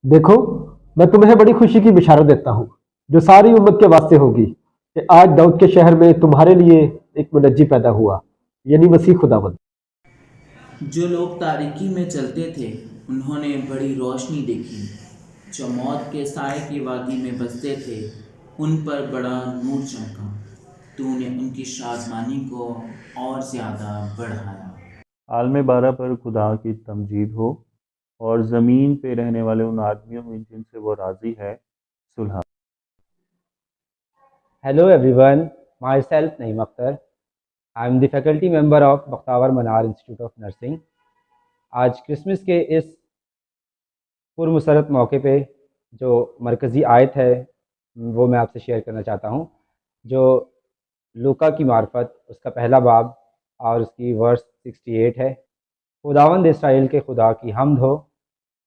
देखो, मैं तुम्हें बड़ी खुशी की बिशारत देता हूँ जो सारी उम्मत के वास्ते होगी कि आज दाऊद के शहर में तुम्हारे लिए एक मुनज्जी पैदा हुआ, यानी मसीह खुदावंद। जो लोग तारीकी में चलते थे उन्होंने बड़ी रोशनी देखी। जो मौत के साए की वादी में बसते थे उन पर बड़ा नूर चमका। तूने उनकी शादमानी को और ज़्यादा बढ़ाया। आलम बारह पर खुदा की तमजीद हो और ज़मीन पे रहने वाले उन आदमियों में जिनसे वो राज़ी है सुलह। Hello everyone, myself Naeem Akhtar. I am the faculty member of Bakhtawar Manar Institute of Nursing. आज क्रिसमस के इस पुरमसरत मौके पे जो मरकज़ी आयत है वो मैं आपसे शेयर करना चाहता हूँ, जो लूका की मार्फत उसका पहला बाब और उसकी वर्स 68 है। खुदावंद इसराइल के खुदा की हम्द हो,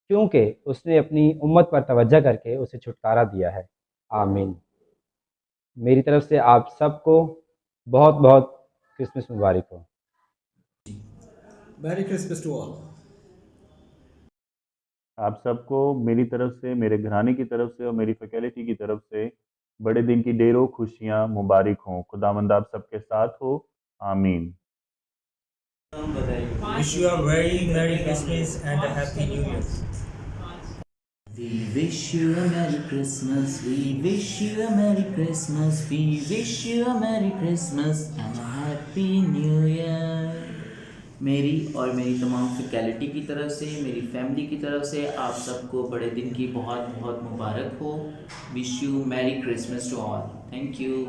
क्योंकि उसने अपनी उम्मत पर तवज्जो करके उसे छुटकारा दिया है। आमीन। मेरी तरफ से आप सबको बहुत बहुत क्रिसमस मुबारक हो। Merry Christmas to all. आप सबको मेरी तरफ से, मेरे घराने की तरफ से और मेरी फैकल्टी की तरफ से बड़े दिन की ढेरों खुशियाँ मुबारक हों। खुदावंद आप सबके साथ हो। आमीन। Wish you a very Merry Christmas and a Happy New Year. We wish you a Merry Christmas, we wish you a Merry Christmas, we wish you a Merry Christmas and a Happy New Year। मेरी और मेरी तमाम faculty की तरफ से, मेरी family की तरफ से आप सबको बड़े दिन की बहुत बहुत मुबारक हो। Wish you merry Christmas to all. Thank you.